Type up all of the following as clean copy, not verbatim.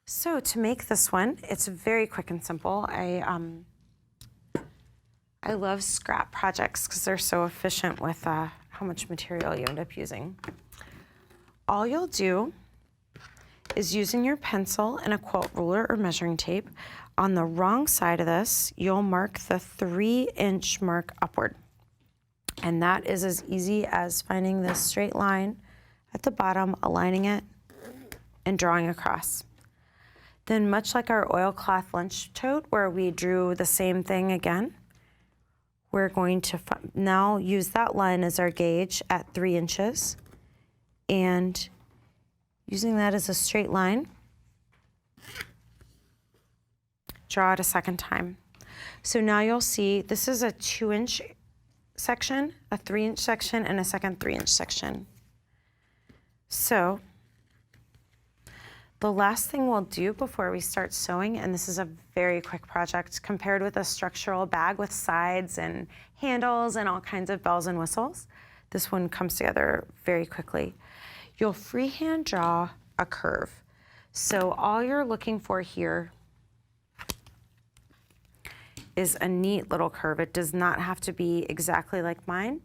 So to make this one, it's very quick and simple. I love scrap projects because they're so efficient with how much material you end up using. All you'll do is using your pencil and a quilt ruler or measuring tape. On the wrong side of this, you'll mark the 3-inch mark upward. And that is as easy as finding this straight line at the bottom, aligning it, and drawing across. Then much like our oilcloth lunch tote where we drew the same thing again, we're going to now use that line as our gauge at 3 inches. And using that as a straight line, draw it a second time. So now you'll see this is a 2-inch section, a 3-inch section, and a second 3-inch section. So the last thing we'll do before we start sewing, and this is a very quick project compared with a structural bag with sides and handles and all kinds of bells and whistles, this one comes together very quickly. You'll freehand draw a curve. So all you're looking for here is a neat little curve. It does not have to be exactly like mine.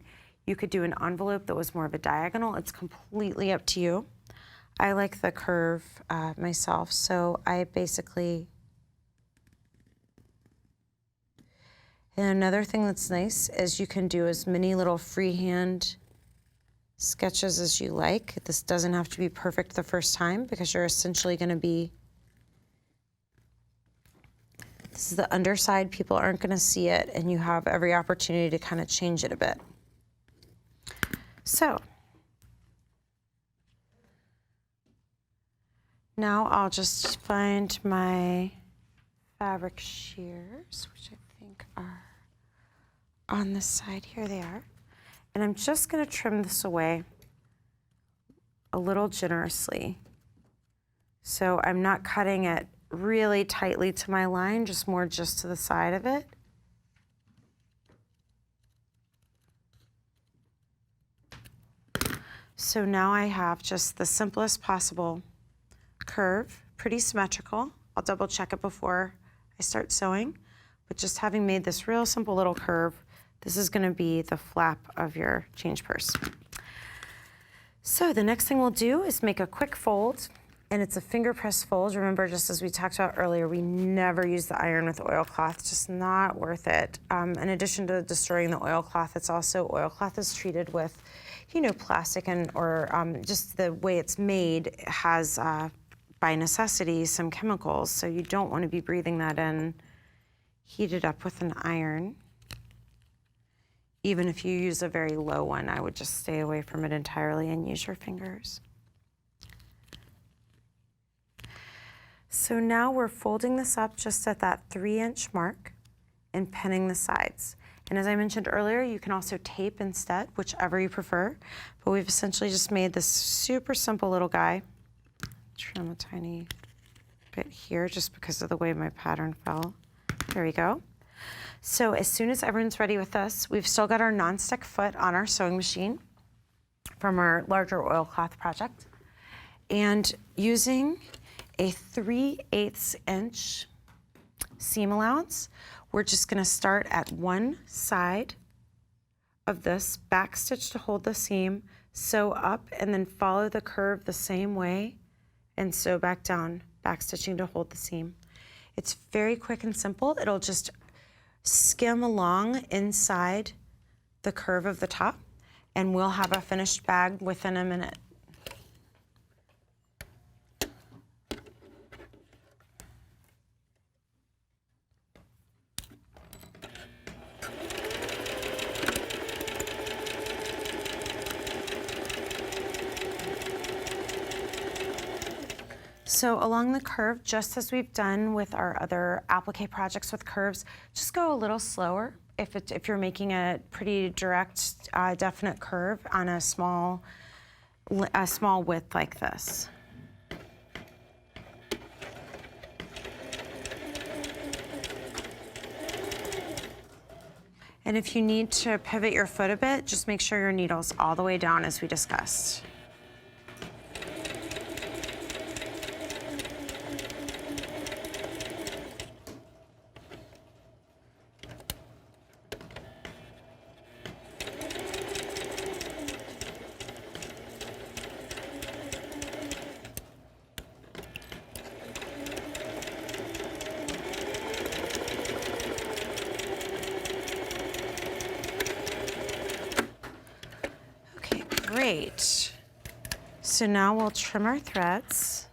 You could do an envelope that was more of a diagonal. It's completely up to you. I like the curve myself, so I basically, and another thing that's nice is you can do as many little freehand sketches as you like. This doesn't have to be perfect the first time because you're essentially going to be, this is the underside, people aren't going to see it, and you have every opportunity to kind of change it a bit. So now I'll just find my fabric shears, which I think are on this side. Here they are. And I'm just going to trim this away a little generously. So I'm not cutting it really tightly to my line, just more just to the side of it. So now I have just the simplest possible curve, pretty symmetrical. I'll double check it before I start sewing, but just having made this real simple little curve, this is going to be the flap of your change purse. So the next thing we'll do is make a quick fold, and it's a finger press fold. Remember, just as we talked about earlier, we never use the iron with oilcloth, just not worth it. In addition to destroying the oilcloth, it's also, oilcloth is treated with, you know, plastic or just the way it's made has, by necessity, some chemicals, so you don't want to be breathing that in heated up with an iron. Even if you use a very low one, I would just stay away from it entirely and use your fingers. So now we're folding this up just at that 3-inch mark and pinning the sides. And as I mentioned earlier, you can also tape instead, whichever you prefer. But we've essentially just made this super simple little guy. Trim a tiny bit here just because of the way my pattern fell. There we go. So as soon as everyone's ready with this, we've still got our nonstick foot on our sewing machine from our larger oilcloth project. And using a 3/8 inch seam allowance, we're just going to start at one side of this, back stitch to hold the seam, sew up, and then follow the curve the same way and sew back down, back stitching to hold the seam. It's very quick and simple. It'll just skim along inside the curve of the top, and we'll have a finished bag within a minute. So along the curve, just as we've done with our other applique projects with curves, just go a little slower if you're making a pretty direct, definite curve on a small width like this. And if you need to pivot your foot a bit, just make sure your needle's all the way down as we discussed. So now we'll trim our threads.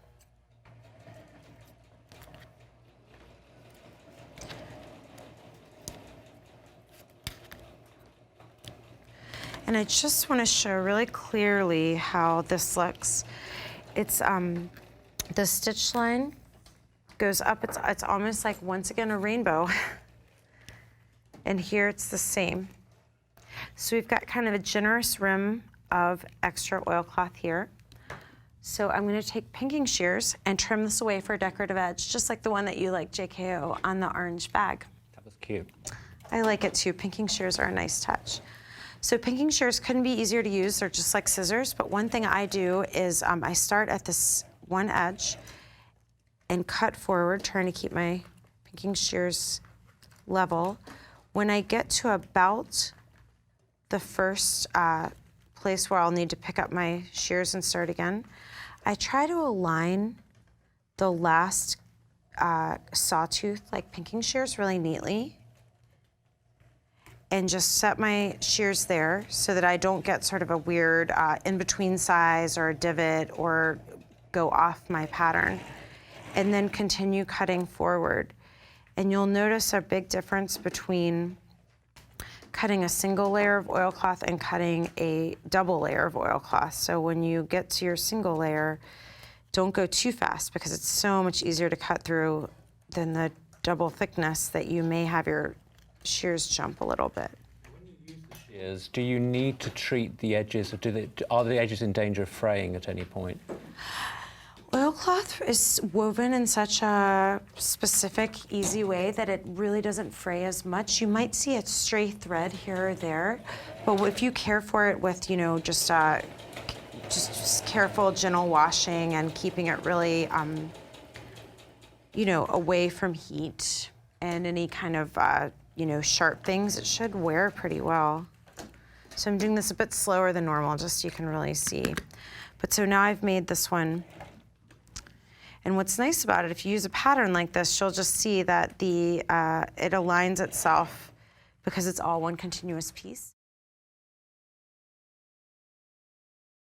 And I just want to show really clearly how this looks. It's the stitch line goes up. It's almost like, once again, a rainbow. And here it's the same. So we've got kind of a generous rim of extra oilcloth here. So I'm going to take pinking shears and trim this away for a decorative edge, just like the one that you like, JKO, on the orange bag. That was cute. I like it too. Pinking shears are a nice touch. So pinking shears couldn't be easier to use. They're just like scissors. But one thing I do is I start at this one edge and cut forward, trying to keep my pinking shears level. When I get to about the first place where I'll need to pick up my shears and start again, I try to align the last sawtooth, like pinking shears, really neatly, and just set my shears there so that I don't get sort of a weird in-between size or a divot or go off my pattern. And then continue cutting forward. And you'll notice a big difference between cutting a single layer of oilcloth and cutting a double layer of oilcloth. So when you get to your single layer, don't go too fast, because it's so much easier to cut through than the double thickness that you may have your shears jump a little bit. When you use the shears, do you need to treat the edges, or are the edges in danger of fraying at any point? Oilcloth is woven in such a specific, easy way that it really doesn't fray as much. You might see a stray thread here or there, but if you care for it with, you know, just careful, gentle washing and keeping it really, you know, away from heat and any kind of, you know, sharp things, it should wear pretty well. So I'm doing this a bit slower than normal, just so you can really see. But so now I've made this one. And what's nice about it, if you use a pattern like this, you'll just see that it aligns itself because it's all one continuous piece.